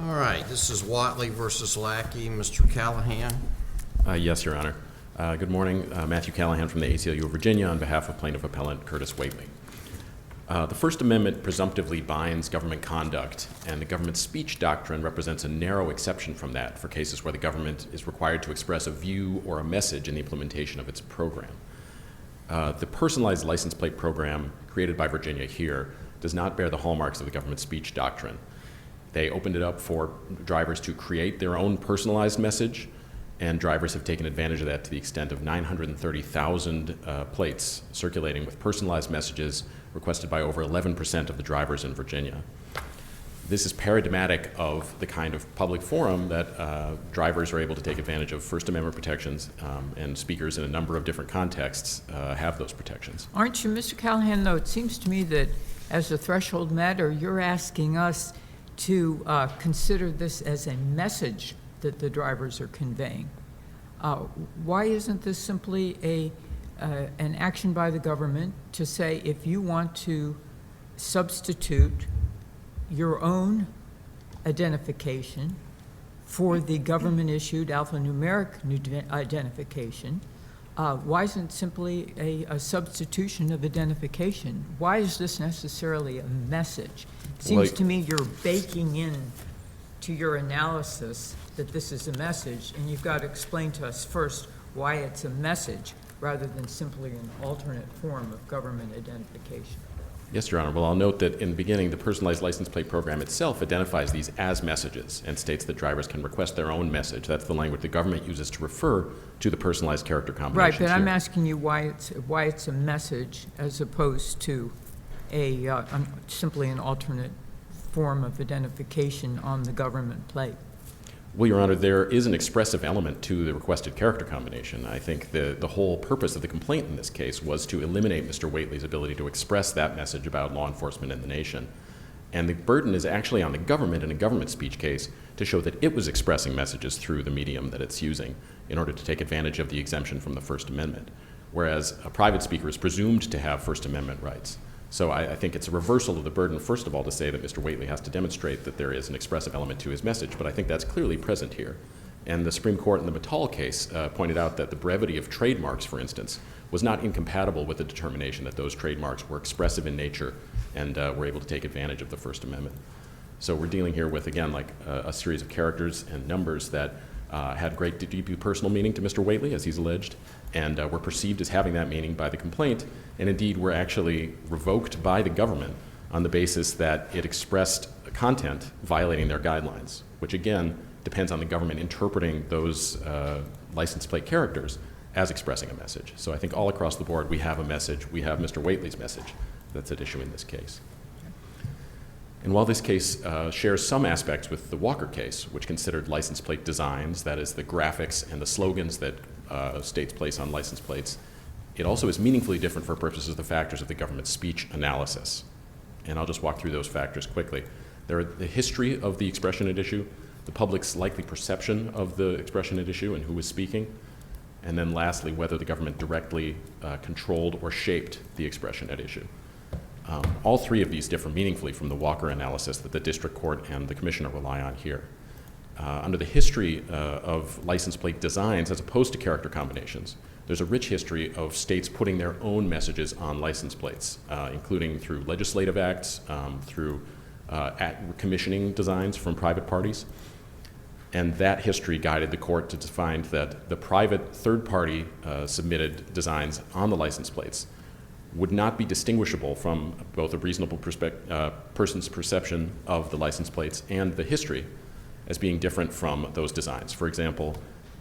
All right, this is Whateley versus Lackey. Mr. Callahan. Yes, Your Honor. Good morning. Matthew Callahan from the ACLU of Virginia on behalf of Plaintiff Appellant Curtis Whateley. The First Amendment presumptively binds government conduct, and the government speech doctrine represents a narrow exception from that for cases where the government is required to express a view or a message in the implementation of its program. The personalized license plate program created by Virginia here does not bear the hallmarks of the government speech doctrine. They opened it up for drivers to create their own personalized message, and drivers have taken advantage of that to the extent of 930,000 plates circulating with personalized messages requested by over 11% of the drivers in Virginia. This is paradigmatic of the kind of public forum that drivers are able to take advantage of First Amendment protections, and speakers in a number of different contexts have those protections. Aren't you, Mr. Callahan, though? It seems to me that as a threshold matter, you're asking us to consider this as a message that the drivers are conveying. Why isn't this simply an action by the government to say, if you want to substitute your own identification for the government-issued alphanumeric identification, why isn't it simply a substitution of identification? Why is this necessarily a message? It seems to me you're baking in to your analysis that this is a message, and you've got to explain to us first why it's a message rather than simply an alternate form of government identification. Yes, Your Honor. Well, I'll note that in the beginning, the personalized license plate program itself identifies these as messages and states that drivers can request their own message. That's the language the government uses to refer to the personalized character combinations. Right, but here. I'm asking you why it's a message as opposed to simply an alternate form of identification on the government plate. Well, Your Honor, there is an expressive element to the requested character combination. I think the whole purpose of the complaint in this case was to eliminate Mr. Whateley's ability to express that message about law enforcement in the nation. And the burden is actually on the government in a government speech case to show that it was expressing messages through the medium that it's using in order to take advantage of the exemption from the First Amendment, whereas a private speaker is presumed to have First Amendment rights. So I think it's a reversal of the burden, first of all, to say that Mr. Whateley has to demonstrate that there is an expressive element to his message, but I think that's clearly present here. And the Supreme Court in the Mattal case pointed out that the brevity of trademarks, for instance, was not incompatible with the determination that those trademarks were expressive in nature and were able to take advantage of the First Amendment. So we're dealing here with, again, like a series of characters and numbers that had great deeply personal meaning to Mr. Whateley, as he's alleged, and were perceived as having that meaning by the complaint, and indeed were actually revoked by the government on the basis that it expressed content violating their guidelines, which again depends on the government interpreting those license plate characters as expressing a message. So I think all across the board we have a message, we have Mr. Whateley's message that's at issue in this case. And while this case shares some aspects with the Walker case, which considered license plate designs, that is the graphics and the slogans that states place on license plates, it also is meaningfully different for purposes of the factors of the government speech analysis. And I'll just walk through those factors quickly. There are the history of the expression at issue, the public's likely perception of the expression at issue and who was speaking, and then lastly, whether the government directly controlled or shaped the expression at issue. All three of these differ meaningfully from the Walker analysis that the district court and the commissioner rely on here. Under the history of license plate designs as opposed to character combinations, there's a rich history of states putting their own messages on license plates, including through legislative acts, through commissioning designs from private parties. And that history guided the court to find that the private third-party submitted designs on the license plates would not be distinguishable from both a reasonable person's perception of the license plates and the history as being different from those designs. For example,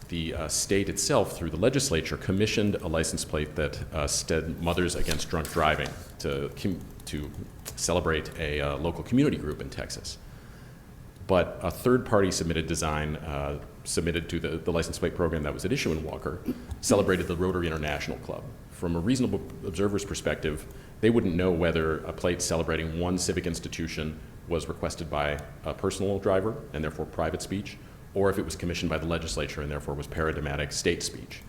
the state itself, through the legislature, commissioned a license plate that said Mothers Against Drunk Driving to celebrate a local community group in Texas. But a third-party submitted design submitted to the license plate program that was at issue in Walker celebrated the Rotary International Club. From a reasonable observer's perspective, they wouldn't know whether a plate celebrating one civic institution was requested by a personal driver and therefore private speech, or if it was commissioned by the legislature and therefore was paradigmatic state speech.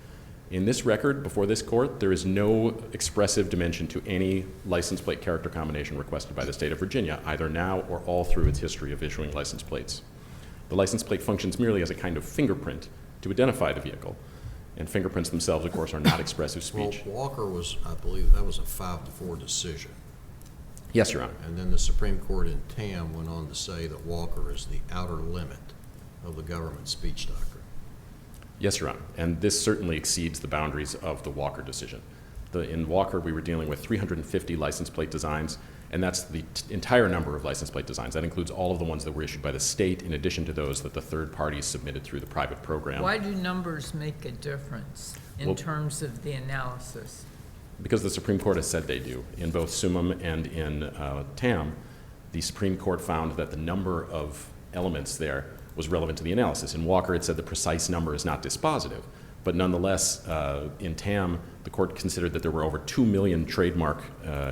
In this record before this court, there is no expressive dimension to any license plate character combination requested by the state of Virginia, either now or all through its history of issuing license plates. The license plate functions merely as a kind of fingerprint to identify the vehicle. And fingerprints themselves, of course, are not expressive speech. Well, Walker was, I believe, that was a 5-4 decision. Yes, Your Honor. And then the Supreme Court in Tam went on to say that Walker is the outer limit of the government speech doctrine. Yes, Your Honor. And this certainly exceeds the boundaries of the Walker decision. In Walker, we were dealing with 350 license plate designs, and that's the entire number of license plate designs. That includes all of the ones that were issued by the state, in addition to those that the third parties submitted through the private program. Why do numbers make a difference in terms of the analysis? Because the Supreme Court has said they do. In both Summum and in Tam, the Supreme Court found that the number of elements there was relevant to the analysis. In Walker, it said the precise number is not dispositive. But nonetheless, in Tam, the court considered that there were over 2 million trademark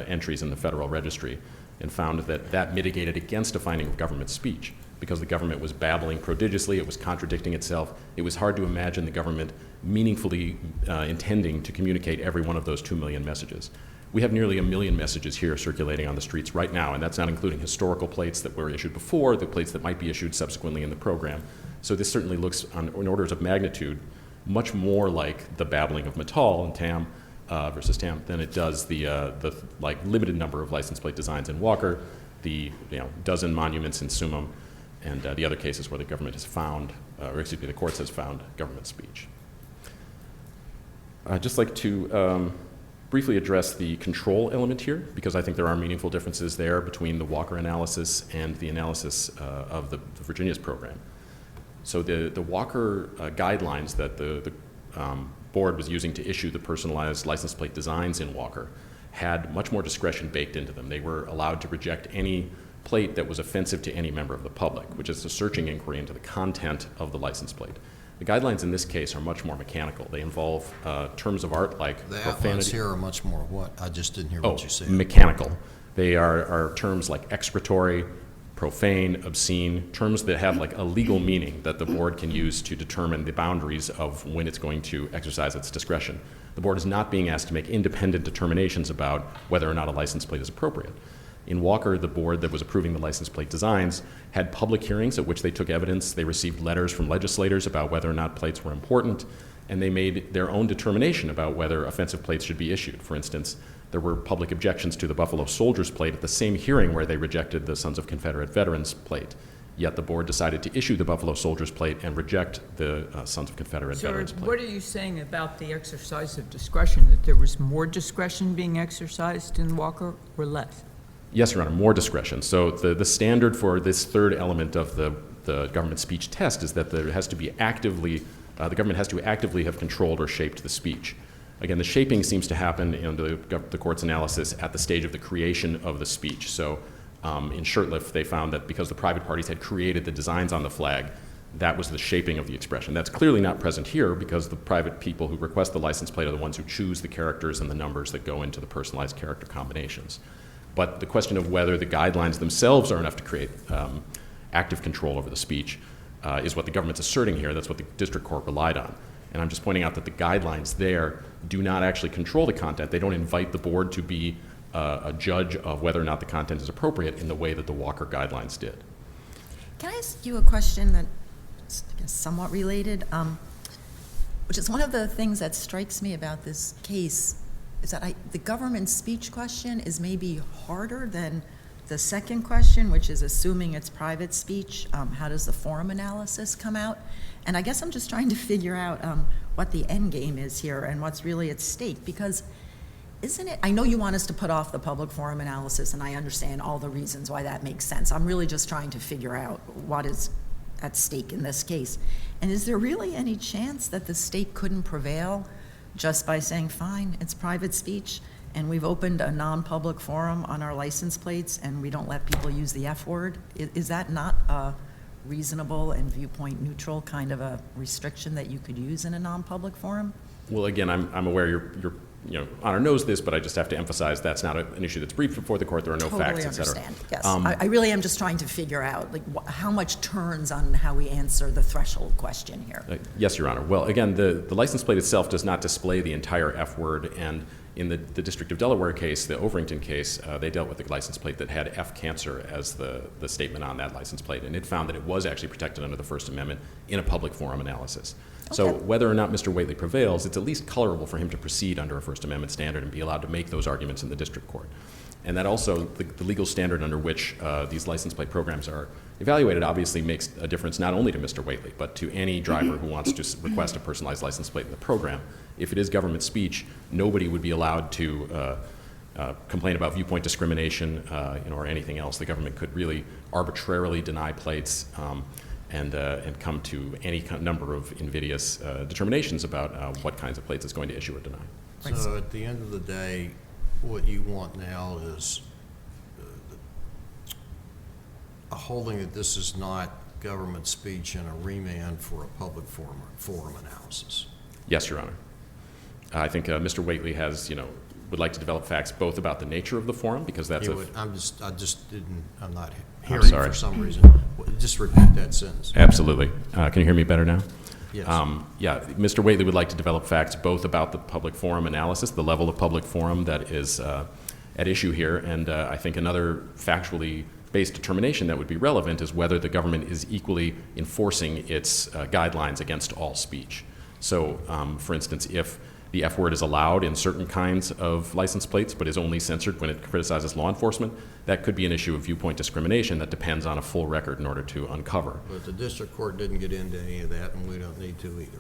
entries in the Federal Registry and found that that mitigated against a finding of government speech because the government was babbling prodigiously, it was contradicting itself. It was hard to imagine the government meaningfully intending to communicate every one of those 2 million messages. We have nearly 1 million messages here circulating on the streets right now, and that's not including historical plates that were issued before, the plates that might be issued subsequently in the program. So this certainly looks, in orders of magnitude, much more like the babbling of Mattal in Tam versus Tam than it does the limited number of license plate designs in Walker, the dozen monuments in Summum, and the other cases where the government has found, the courts has found government speech. I'd just like to briefly address the control element here, because I think there are meaningful differences there between the Walker analysis and the analysis of the Virginia's program. So the Walker guidelines that the board was using to issue the personalized license plate designs in Walker had much more discretion baked into them. They were allowed to reject any plate that was offensive to any member of the public, which is a searching inquiry into the content of the license plate. The guidelines in this case are much more mechanical. They involve terms of art like The profanity. outlines here are much more what? I just didn't hear what you said. Mechanical. They are terms like excretory, profane, obscene, terms that have like a legal meaning that the board can use to determine the boundaries of when it's going to exercise its discretion. The board is not being asked to make independent determinations about whether or not a license plate is appropriate. In Walker, the board that was approving the license plate designs had public hearings at which they took evidence. They received letters from legislators about whether or not plates were important, and they made their own determination about whether offensive plates should be issued. For instance, there were public objections to the Buffalo Soldiers plate at the same hearing where they rejected the Sons of Confederate Veterans plate. Yet the board decided to issue the Buffalo Soldiers plate and reject the Sons of Confederate Veterans plate. So what are you saying about the exercise of discretion, that there was more discretion being exercised in Walker or less? Yes, Your Honor, more discretion. So the standard for this third element of the government speech test is that there has to be actively, the government has to actively have controlled or shaped the speech. Again, the shaping seems to happen in the court's analysis at the stage of the creation of the speech. So in Shurtleff, they found that because the private parties had created the designs on the flag, that was the shaping of the expression. That's clearly not present here because the private people who request the license plate are the ones who choose the characters and the numbers that go into the personalized character combinations. But the question of whether the guidelines themselves are enough to create active control over the speech is what the government's asserting here. That's what the district court relied on. And I'm just pointing out that the guidelines there do not actually control the content. They don't invite the board to be a judge of whether or not the content is appropriate in the way that the Walker guidelines did. Can I ask you a question that's I guess, somewhat related? Which is one of the things that strikes me about this case is that the government speech question is maybe harder than the second question, which is assuming it's private speech. How does the forum analysis come out? And I guess I'm just trying to figure out what the end game is here and what's really at stake, because isn't it, I know you want us to put off the public forum analysis, and I understand all the reasons why that makes sense. I'm really just trying to figure out what is at stake in this case. And is there really any chance that the state couldn't prevail just by saying, fine, it's private speech, and we've opened a non-public forum on our license plates, and we don't let people use the F word? Is that not a reasonable and viewpoint neutral kind of a restriction that you could use in a non-public forum? Well, again, I'm aware you're Honor knows this, but I just have to emphasize that's not an issue that's briefed before the court. There are no facts, et cetera. Totally understand, yes. I really am just trying to figure out how much turns on how we answer the threshold question here. Yes, Your Honor. Well, again, the license plate itself does not display the entire F word, and In the District of Delaware case, the Overington case, they dealt with a license plate that had F cancer as the statement on that license plate, and it found that it was actually protected under the First Amendment in a public forum analysis. So Okay. whether or not Mr. Whateley prevails, it's at least colorable for him to proceed under a First Amendment standard and be allowed to make those arguments in the district court. And that also, the legal standard under which these license plate programs are evaluated obviously makes a difference not only to Mr. Whateley, but to any driver who wants to request a personalized license plate in the program. If it is government speech, nobody would be allowed to complain about viewpoint discrimination or anything else. The government could really arbitrarily deny plates and come to any number of invidious determinations about what kinds of plates it's going to issue or deny. So at the end of the day, what you want now is a holding that this is not government speech and a remand for a public forum analysis. Yes, Your Honor. I think Mr. Whateley has, would like to develop facts both about the nature of the forum, because that's I'm not I'm hearing sorry. for some reason. Just repeat that sentence. Absolutely. Can you hear me better now? Yes. Mr. Whateley would like to develop facts both about the public forum analysis, the level of public forum that is at issue here, and I think another factually based determination that would be relevant is whether the government is equally enforcing its guidelines against all speech. So, for instance, if the F word is allowed in certain kinds of license plates but is only censored when it criticizes law enforcement, that could be an issue of viewpoint discrimination that depends on a full record in order to uncover. But the district court didn't get into any of that, and we don't need to either.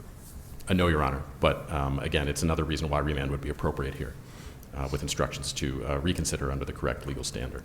No, Your Honor. But again, it's another reason why remand would be appropriate here, with instructions to reconsider under the correct legal standard.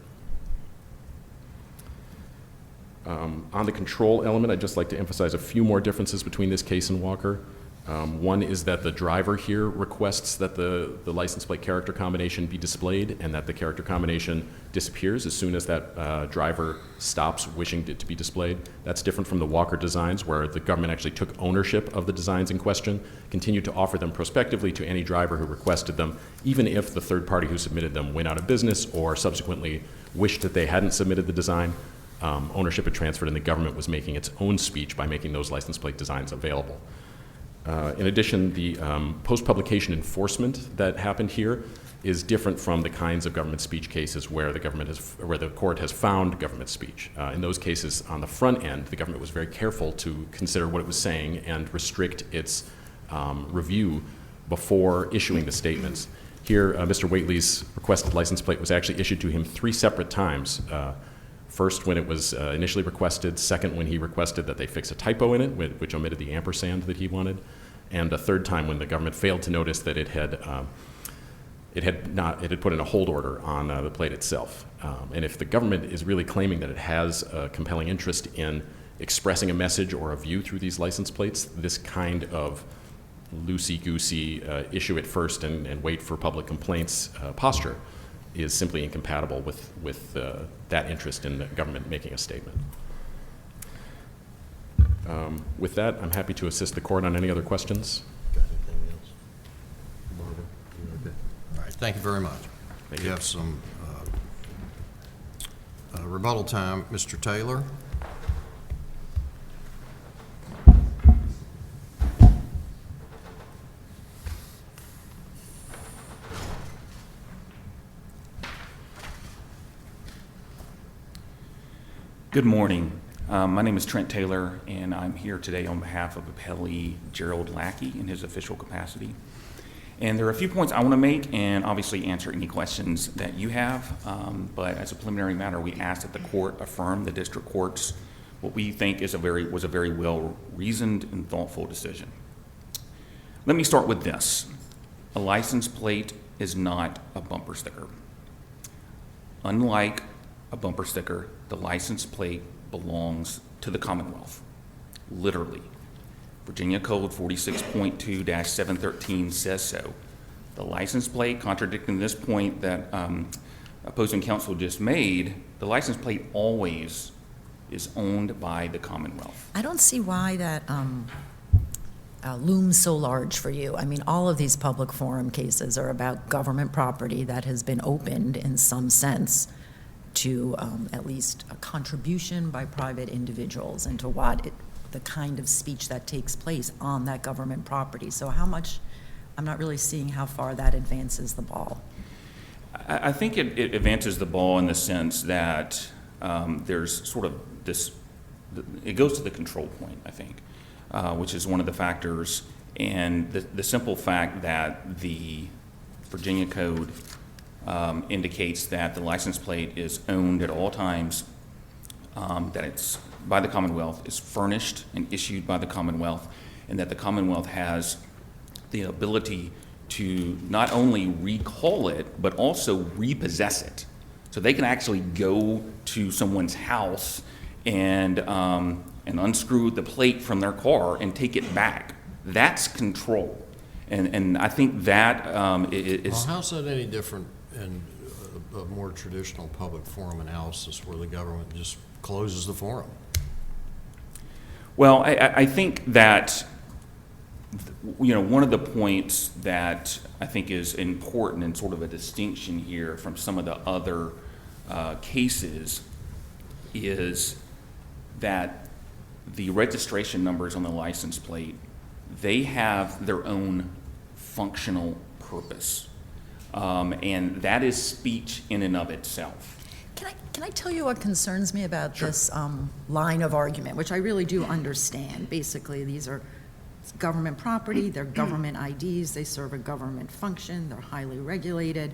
On the control element, I'd just like to emphasize a few more differences between this case and Walker. One is that the driver here requests that the license plate character combination be displayed and that the character combination disappears as soon as that driver stops wishing it to be displayed. That's different from the Walker designs, where the government actually took ownership of the designs in question, continued to offer them prospectively to any driver who requested them, even if the third party who submitted them went out of business or subsequently wished that they hadn't submitted the design. Ownership had transferred and the government was making its own speech by making those license plate designs available. In addition, the post-publication enforcement that happened here is different from the kinds of government speech cases where the court has found government speech. In those cases, on the front end, the government was very careful to consider what it was saying and restrict its review before issuing the statements. Here, Mr. Whateley's requested license plate was actually issued to him 3 separate times. First, when it was initially requested. Second, when he requested that they fix a typo in it, which omitted the ampersand that he wanted. And a third time when the government failed to notice that it had put in a hold order on the plate itself. And if the government is really claiming that it has a compelling interest in expressing a message or a view through these license plates, this kind of loosey-goosey issue it first and wait for public complaints posture is simply incompatible with that interest in the government making a statement. With that, I'm happy to assist the court on any other questions. Got anything else? Barbara, you okay? All right, thank you very much. Thank You you. have some rebuttal time. Mr. Taylor? Good morning. My name is Trent Taylor, and I'm here today on behalf of appellee Gerald Lackey in his official capacity. And there are a few points I want to make and obviously answer any questions that you have. But as a preliminary matter, we ask that the court affirm the district court's what we think was a very well-reasoned and thoughtful decision. Let me start with this. A license plate is not a bumper sticker. Unlike a bumper sticker, the license plate belongs to the Commonwealth, literally. Virginia Code 46.2-713 says so. The license plate, contradicting this point that opposing counsel just made, the license plate always is owned by the Commonwealth. I don't see why that looms so large for you. I mean, all of these public forum cases are about government property that has been opened in some sense to at least a contribution by private individuals into the kind of speech that takes place on that government property. So how much I'm not really seeing how far that advances the ball. I think it advances the ball in the sense that there's sort of this, it goes to the control point, I think, which is one of the factors, and the simple fact that the Virginia Code indicates that the license plate is owned at all times, that it's by the Commonwealth, is furnished and issued by the Commonwealth, and that the Commonwealth has the ability to not only recall it, but also repossess it. So they can actually go to someone's house and unscrew the plate from their car and take it back. That's control. And I think that is... Well, how's that any different in a more traditional public forum analysis where the government just closes the forum? Well, I think that, one of the points that I think is important and sort of a distinction here from some of the other cases is that the registration numbers on the license plate, they have their own functional purpose. And that is speech in and of itself. Can I tell you what concerns me about this line of argument, which I really do understand? Basically, these are government property, they're government IDs, they serve a government function, they're highly regulated,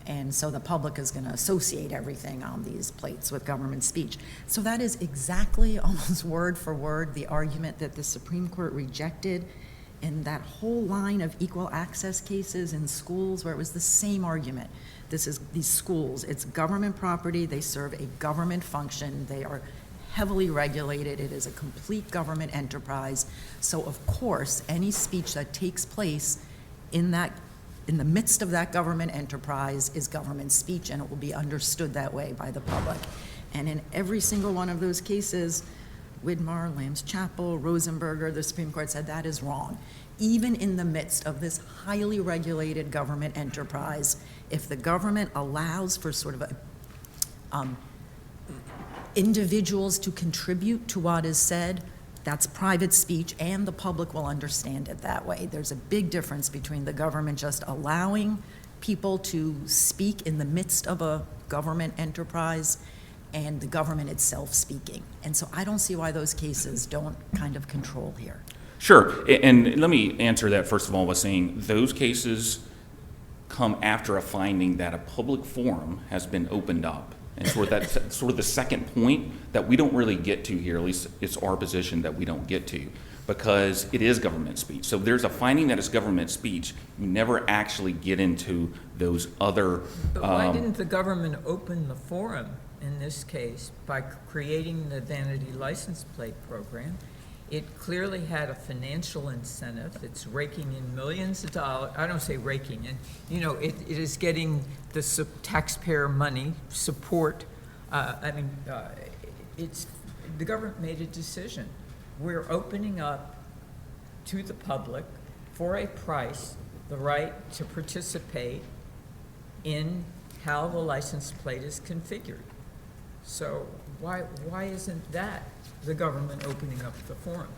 and so the public is going to associate everything on these plates with government speech. So that is exactly, almost word for word, the argument that the Supreme Court rejected in that whole line of equal access cases in schools, where it was the same argument. This is these schools, it's government property, they serve a government function, they are heavily regulated, it is a complete government enterprise. So of course, any speech that takes place in the midst of that government enterprise is government speech, and it will be understood that way by the public. And in every single one of those cases, Widmar, Lamb's Chapel, Rosenberger, the Supreme Court said that is wrong. Even in the midst of this highly regulated government enterprise, if the government allows for sort of individuals to contribute to what is said, that's private speech, and the public will understand it that way. There's a big difference between the government just allowing people to speak in the midst of a government enterprise and the government itself speaking. And so I don't see why those cases don't kind of control here. Sure, and let me answer that first of all by saying those cases come after a finding that a public forum has been opened up. And sort of the second point that we don't really get to here, at least it's our position that we don't get to, because it is government speech. So there's a finding that it's government speech. You never actually get into those other... But why didn't the government open the forum in this case by creating the vanity license plate program? It clearly had a financial incentive. It's raking in millions of dollars. I don't say raking in. It is getting the taxpayer money support. It's the government made a decision. We're opening up to the public for a price the right to participate in how the license plate is configured. So why isn't that the government opening up the forum?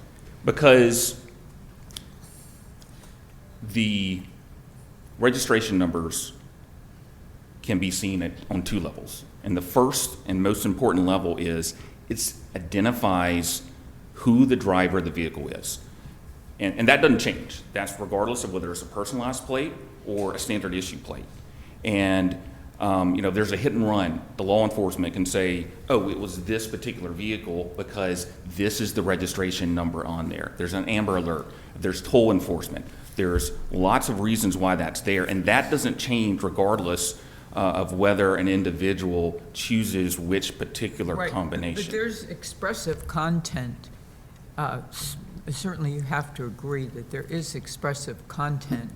Because the registration numbers can be seen on two levels. And the first and most important level is it identifies who the driver of the vehicle is. And that doesn't change. That's regardless of whether it's a personalized plate or a standard issue plate. And there's a hit and run. The law enforcement can say, oh, it was this particular vehicle because this is the registration number on there. There's an Amber Alert. There's toll enforcement. There's lots of reasons why that's there, and that doesn't change regardless of whether an individual chooses which particular combination. But there's expressive content. Certainly you have to agree that there is expressive content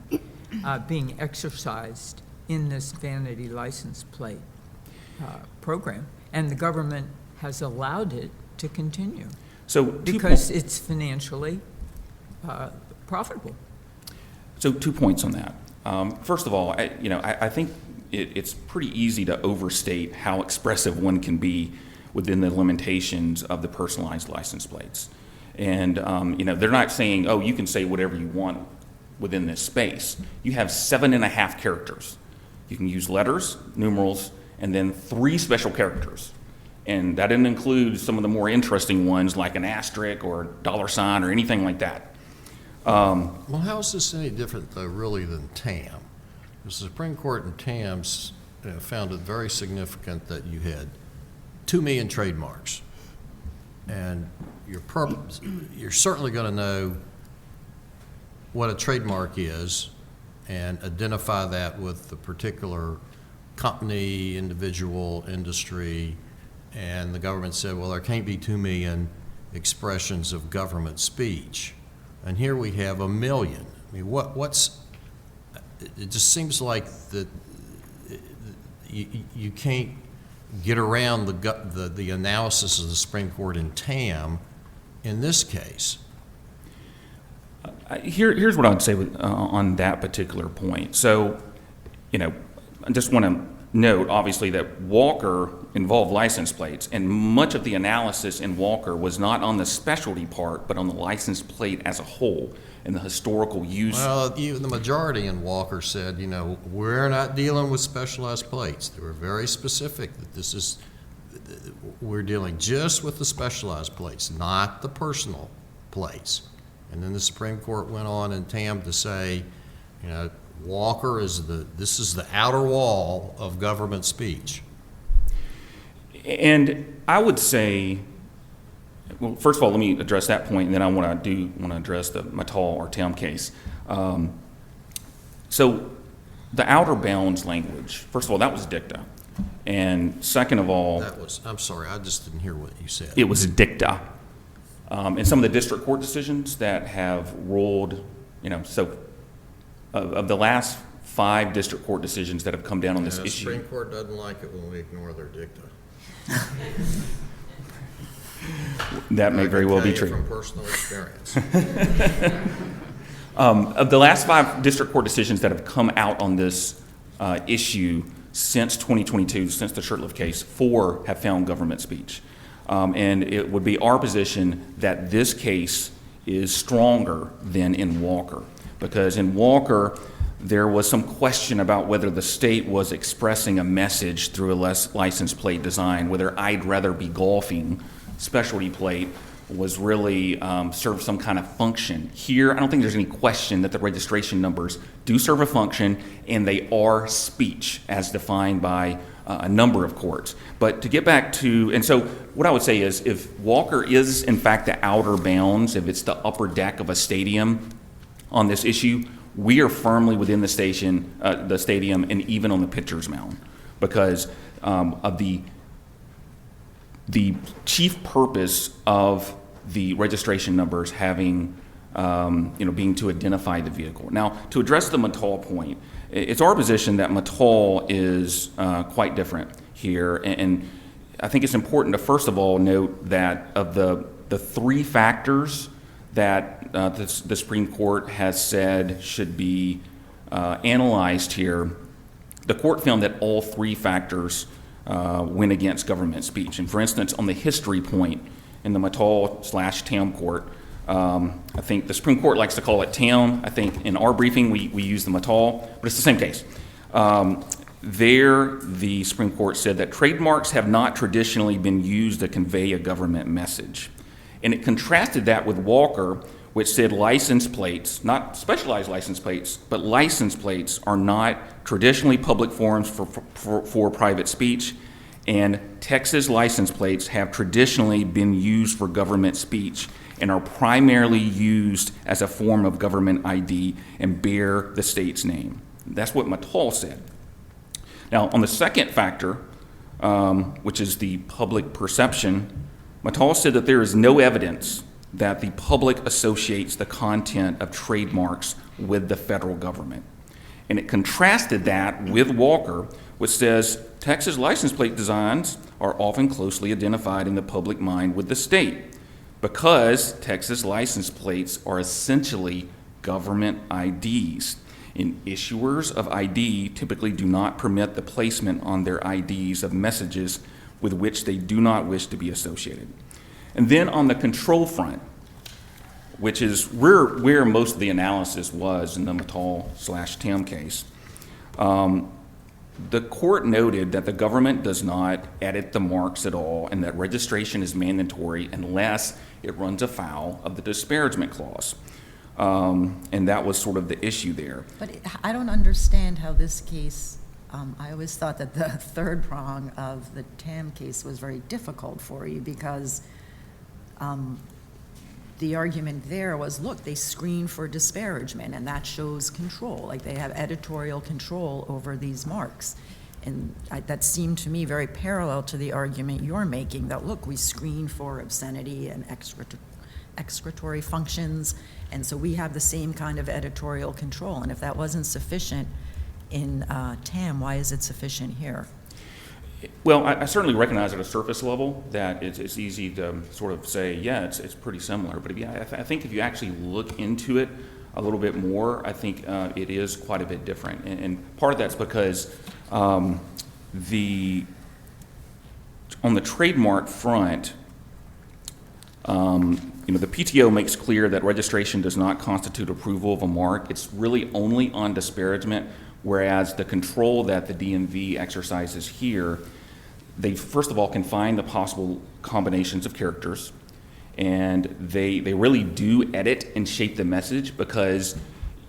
being exercised in this vanity license plate program, and the government has allowed it to continue because it's financially profitable. So 2 points on that. First of all, I think it's pretty easy to overstate how expressive one can be within the limitations of the personalized license plates. And they're not saying, oh, you can say whatever you want within this space. You have 7.5 characters. You can use letters, numerals, and then 3 special characters. And that didn't include some of the more interesting ones like an asterisk or $sign or anything like that. Well, how is this any different, though, really, than TAM? The Supreme Court in TAM found it very significant that you had 2 million trademarks. And you're certainly going to know what a trademark is and identify that with the particular company, individual, industry. And the government said, well, there can't be 2 million expressions of government speech. And here we have 1 million. I mean, it just seems like that you can't get around the analysis of the Supreme Court in TAM in this case. Here's what I would say on that particular point. So, I just want to note, obviously, that Walker involved license plates, and much of the analysis in Walker was not on the specialty part, but on the license plate as a whole and the historical use. Well, even the majority in Walker said, we're not dealing with specialized plates. They were very specific that we're dealing just with the specialized plates, not the personal plates. And then the Supreme Court went on in TAM to say, Walker this is the outer wall of government speech. And I would say, well, first of all, let me address that point, and then I want to address the Mattal or TAM case. So the outer bounds language, first of all, that was dicta. And second of all, I'm sorry, I just didn't hear what you said. It was dicta. And some of the district court decisions that have ruled, so of the last 5 district court decisions that have come down on this issue. The Supreme Court doesn't like it when we ignore their dicta. That may very well be true. From personal experience. Of the last 5 district court decisions that have come out on this issue since 2022, since the Shurtleff case, 4 have found government speech. And it would be our position that this case is stronger than in Walker, because in Walker, there was some question about whether the state was expressing a message through a license plate design, whether I'd rather be golfing specialty plate was really serve some kind of function. Here, I don't think there's any question that the registration numbers do serve a function, and they are speech as defined by a number of courts. But to get back to, and so what I would say is if Walker is in fact the outer bounds, if it's the upper deck of a stadium on this issue, we are firmly within the stadium and even on the pitcher's mound because of the chief purpose of the registration numbers having, being to identify the vehicle. Now, to address the Mattal point, it's our position that Mattal is quite different here, and I think it's important to first of all note that of the 3 factors that the Supreme Court has said should be analyzed here, the court found that all 3 factors went against government speech. And for instance, on the history point in the Mattal/TAM court, I think the Supreme Court likes to call it TAM. I think in our briefing we use the Mattal, but it's the same case. There, the Supreme Court said that trademarks have not traditionally been used to convey a government message. And it contrasted that with Walker, which said license plates, not specialized license plates, but license plates are not traditionally public forums for private speech, and Texas license plates have traditionally been used for government speech and are primarily used as a form of government ID and bear the state's name. That's what Mattal said. Now, on the second factor, which is the public perception, Mattal said that there is no evidence that the public associates the content of trademarks with the federal government. And it contrasted that with Walker, which says Texas license plate designs are often closely identified in the public mind with the state because Texas license plates are essentially government IDs. And issuers of ID typically do not permit the placement on their IDs of messages with which they do not wish to be associated. And then on the control front, which is where most of the analysis was in the Mattal/Tam case. The court noted that the government does not edit the marks at all and that registration is mandatory unless it runs afoul of the disparagement clause. And that was sort of the issue there. But I don't understand how this case, I always thought that the third prong of the Tam case was very difficult for you because the argument there was, look, they screen for disparagement, and that shows control, like they have editorial control over these marks. And that seemed to me very parallel to the argument you're making, that, look, we screen for obscenity and excretory functions, and so we have the same kind of editorial control. And if that wasn't sufficient in Tam, why is it sufficient here? Well, I certainly recognize at a surface level that it's easy to sort of say, yeah, it's pretty similar. But I think if you actually look into it a little bit more, I think it is quite a bit different. And part of that's because on the trademark front, the PTO makes clear that registration does not constitute approval of a mark. It's really only on disparagement, whereas the control that the DMV exercises here, they first of all can find the possible combinations of characters, and they really do edit and shape the message because,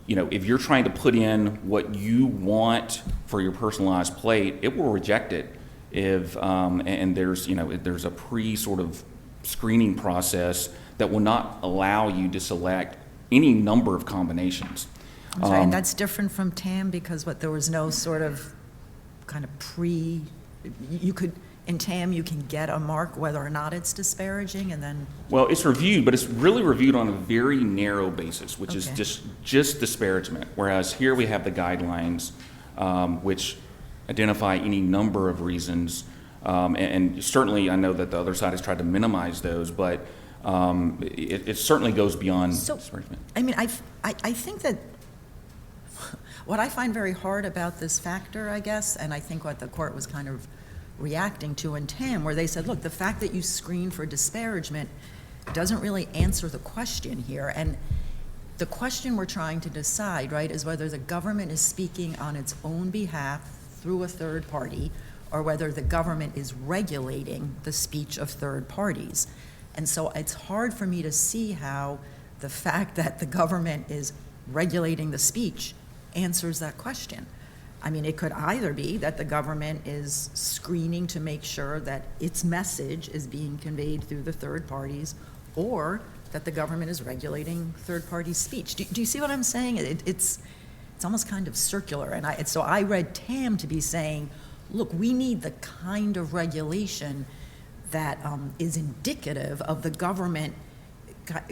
if you're trying to put in what you want for your personalized plate, it will reject it if and there's a sort of screening process that will not allow you to select any number of combinations. I'm sorry, and that's different from Tam because there was no sort of kind of in Tam you can get a mark whether or not it's disparaging, and then... Well, it's reviewed, but it's really reviewed on a very narrow basis, which is just disparagement, whereas here we have the guidelines, which identify any number of reasons, and certainly I know that the other side has tried to minimize those, but it certainly goes beyond disparagement. I mean, I think that what I find very hard about this factor, I guess, and I think what the court was kind of reacting to in Tam, where they said, look, the fact that you screen for disparagement doesn't really answer the question here. And the question we're trying to decide, right, is whether the government is speaking on its own behalf through a third party or whether the government is regulating the speech of third parties. And so it's hard for me to see how the fact that the government is regulating the speech answers that question. I mean, it could either be that the government is screening to make sure that its message is being conveyed through the third parties, or that the government is regulating third-party speech. Do you see what I'm saying? It's almost kind of circular. And so I read Tam to be saying, look, we need the kind of regulation that is indicative of the government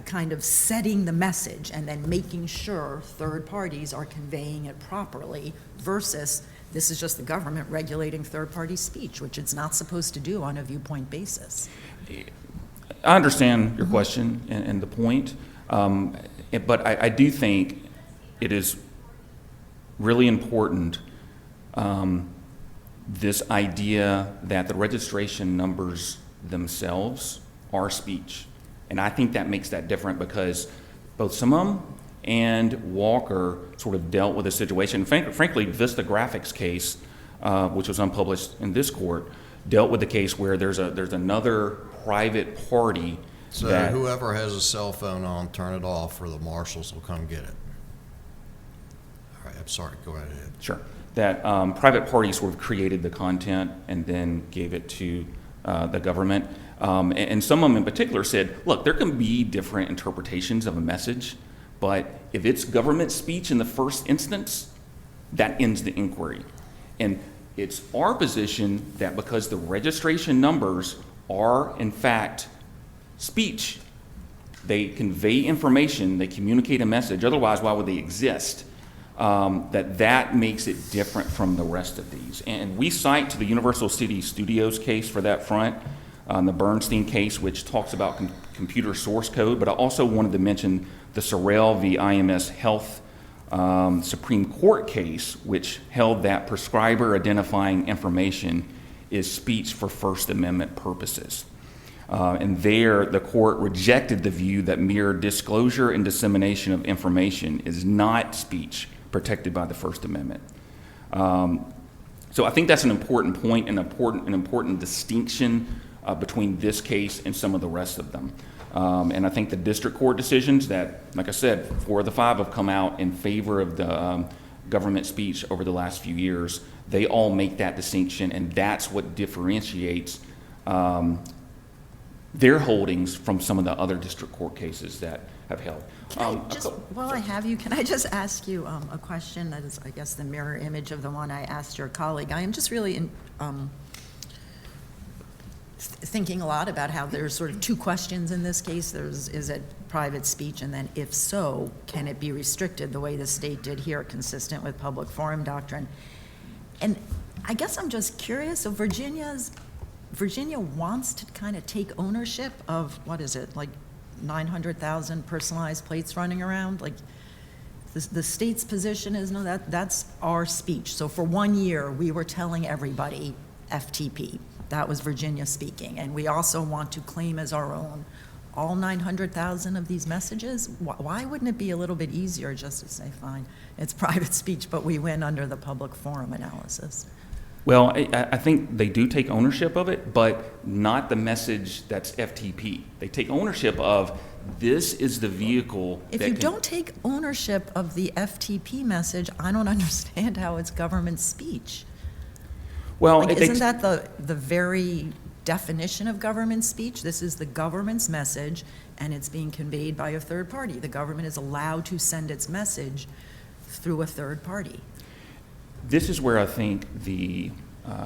kind of setting the message and then making sure third parties are conveying it properly versus this is just the government regulating third-party speech, which it's not supposed to do on a viewpoint basis. I understand your question and the point, but I do think it is really important, this idea that the registration numbers themselves are speech. And I think that makes that different because both Summum and Walker sort of dealt with a situation. Frankly, Vista Graphics case, which was unpublished in this court, dealt with the case where there's another private party. So that, whoever has a cell phone on, turn it off, or the marshals will come get it. All right, I'm sorry, go right ahead. Sure. That private party sort of created the content and then gave it to the government. And some of them in particular said, look, there can be different interpretations of a message, but if it's government speech in the first instance, that ends the inquiry. And it's our position that because the registration numbers are, in fact, speech, they convey information, they communicate a message, otherwise why would they exist? That makes it different from the rest of these. And we cite to the Universal City Studios case for that front, the Bernstein case, which talks about computer source code, but I also wanted to mention the Sorrell v. IMS Health Supreme Court case, which held that prescriber identifying information is speech for First Amendment purposes. And there, the court rejected the view that mere disclosure and dissemination of information is not speech protected by the First Amendment. So I think that's an important point and an important distinction between this case and some of the rest of them. And I think the district court decisions that, like I said, 4 of the 5 have come out in favor of the government speech over the last few years. They all make that distinction, and that's what differentiates their holdings from some of the other district court cases that have held. While I have you, can I just ask you a question that is, I guess, the mirror image of the one I asked your colleague? I am just really thinking a lot about how there's sort of 2 questions in this case. Is it private speech, and then if so, can it be restricted the way the state did here, consistent with public forum doctrine? And I guess I'm just curious, so Virginia wants to kind of take ownership of, what is it, like 900,000 personalized plates running around? Like, the state's position is, no, that's our speech. So for 1 year, we were telling everybody FTP. That was Virginia speaking. And we also want to claim as our own all 900,000 of these messages. Why wouldn't it be a little bit easier just to say, fine, it's private speech, but we win under the public forum analysis? Well, I think they do take ownership of it, but not the message that's FTP. They take ownership of, this is the vehicle. If you don't take ownership of the FTP message, I don't understand how it's government speech. Well, like, isn't that the very definition of government speech? This is the government's message, and it's being conveyed by a third party. The government is allowed to send its message through a third party. This is where I think the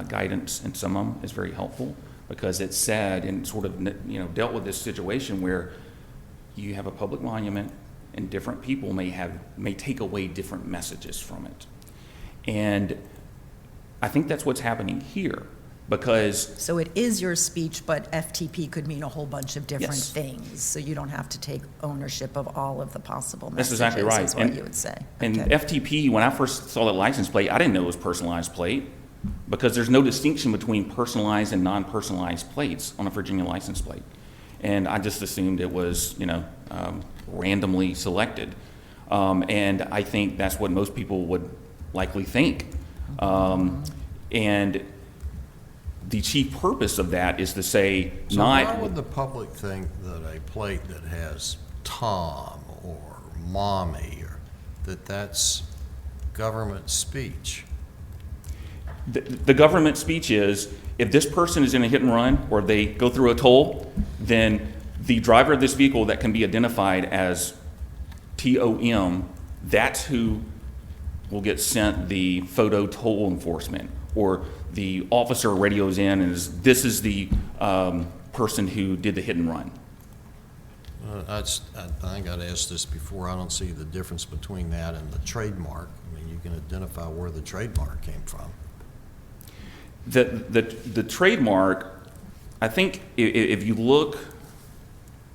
guidance in some of them is very helpful, because it said and sort of dealt with this situation where you have a public monument and different people may take away different messages from it. And I think that's what's happening here, because... So it is your speech, but FTP could mean a whole bunch of different Yes. things, so you don't have to take ownership of all of the possible That's messages, exactly right. is what you would say. And Okay. FTP, when I first saw that license plate, I didn't know it was personalized plate, because there's no distinction between personalized and non-personalized plates on a Virginia license plate. And I just assumed it was, randomly selected. And I think that's what most people would likely think. And the chief purpose of that is to say, So why would the public think that a plate that has Tom or Mommy, or that's government speech? The government speech is, if this person is in a hit and run or they go through a toll, then the driver of this vehicle that can be identified as TOM, that's who will get sent the photo toll enforcement. Or the officer radios in and this is the person who did the hit and run. I think I'd asked this before. I don't see the difference between that and the trademark. I mean, you can identify where the trademark came from. The trademark, I think if you look,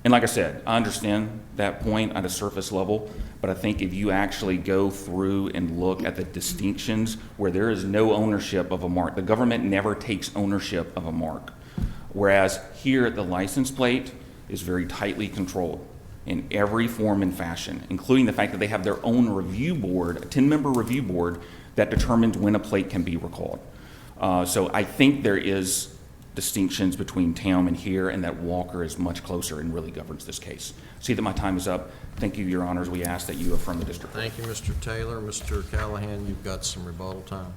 and like I said, I understand that point at a surface level, but I think if you actually go through and look at the distinctions where there is no ownership of a mark, the government never takes ownership of a mark. Whereas here, the license plate is very tightly controlled in every form and fashion, including the fact that they have their own review board, a 10-member review board that determines when a plate can be recalled. So I think there is distinctions between TAM and here, and that Walker is much closer and really governs this case. See that my time is up. Thank you, Your Honors. We ask that you affirm the district. Thank you, Mr. Taylor. Mr. Callahan, you've got some rebuttal time.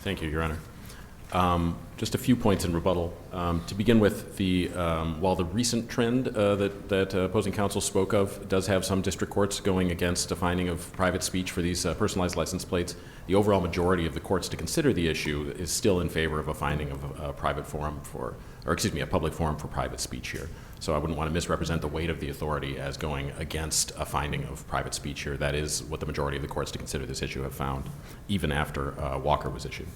Thank you, Your Honor. Just a few points in rebuttal. To begin with, while the recent trend that opposing counsel spoke of does have some district courts going against a finding of private speech for these personalized license plates, the overall majority of the courts to consider the issue is still in favor of a finding of a public forum for private speech here. So I wouldn't want to misrepresent the weight of the authority as going against a finding of private speech here. That is what the majority of the courts to consider this issue have found, even after Walker was issued.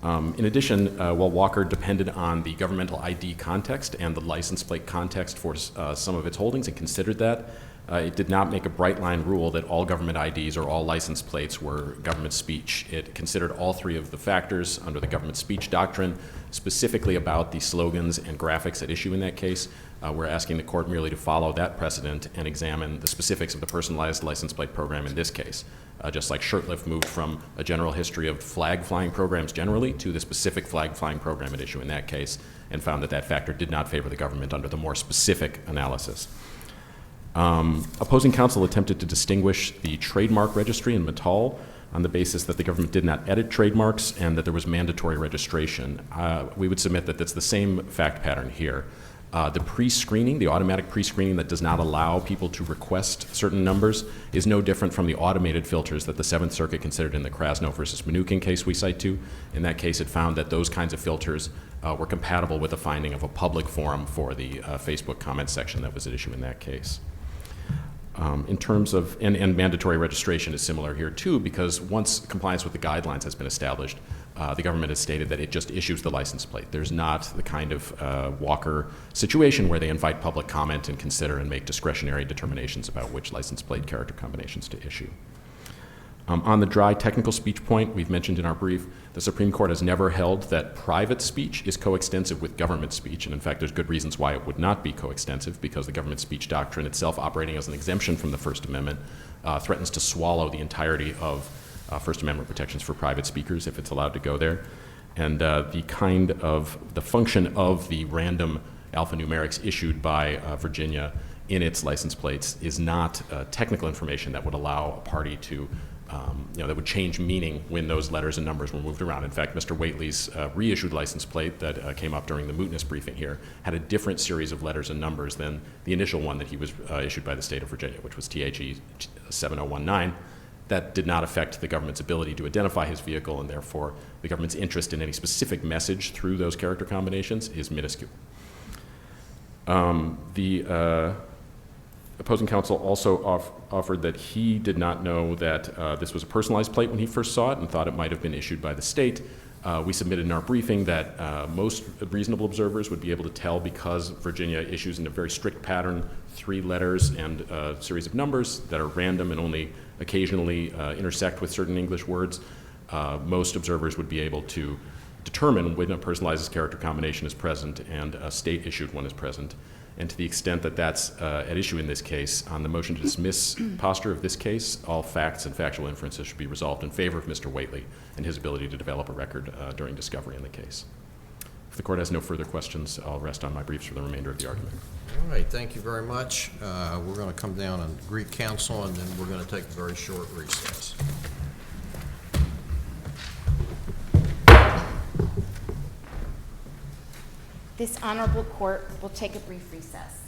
In addition, while Walker depended on the governmental ID context and the license plate context for some of its holdings and considered that, It did not make a bright line rule that all government IDs or all license plates were government speech. It considered all three of the factors under the government speech doctrine, specifically about the slogans and graphics at issue in that case. We're asking the court merely to follow that precedent and examine the specifics of the personalized license plate program in this case. Just like Shurtleff moved from a general history of flag flying programs generally to the specific flag flying program at issue in that case, and found that that factor did not favor the government under the more specific analysis. Opposing counsel attempted to distinguish the trademark registry in Mittal on the basis that the government did not edit trademarks and that there was mandatory registration. We would submit that that's the same fact pattern here. The pre-screening, the automatic pre-screening that does not allow people to request certain numbers is no different from the automated filters that the Seventh Circuit considered in the Krasno versus Mnuchin case we cite to. In that case, it found that those kinds of filters were compatible with the finding of a public forum for the Facebook comment section that was at issue in that case. In terms of, and mandatory registration is similar here too, because once compliance with the guidelines has been established, the government has stated that it just issues the license plate. There's not the kind of Walker situation where they invite public comment and consider and make discretionary determinations about which license plate character combinations to issue. On the dry technical speech point we've mentioned in our brief, the Supreme Court has never held that private speech is coextensive with government speech, and in fact there's good reasons why it would not be coextensive, because the government speech doctrine itself, operating as an exemption from the First Amendment, threatens to swallow the entirety of First Amendment protections for private speakers if it's allowed to go there. And the function of the random alphanumerics issued by Virginia in its license plates is not technical information that would allow a party to that would change meaning when those letters and numbers were moved around. In fact, Mr. Whateley's reissued license plate that came up during the mootness briefing here had a different series of letters and numbers than the initial one that he was issued by the state of Virginia, which was THE 7019. That did not affect the government's ability to identify his vehicle, and therefore the government's interest in any specific message through those character combinations is minuscule. The opposing counsel also offered that he did not know that this was a personalized plate when he first saw it and thought it might have been issued by the state. We submitted in our briefing that most reasonable observers would be able to tell, because Virginia issues in a very strict pattern 3 letters and a series of numbers that are random and only occasionally intersect with certain English words. Most observers would be able to determine when a personalized character combination is present and a state-issued one is present. And to the extent that that's at issue in this case, on the motion to dismiss posture of this case, all facts and factual inferences should be resolved in favor of Mr. Whateley and his ability to develop a record during discovery in the case. If the court has no further questions, I'll rest on my briefs for the remainder of the argument. All right, thank you very much. We're going to come down and greet counsel, and then we're going to take a very short recess. This honorable court will take a brief recess.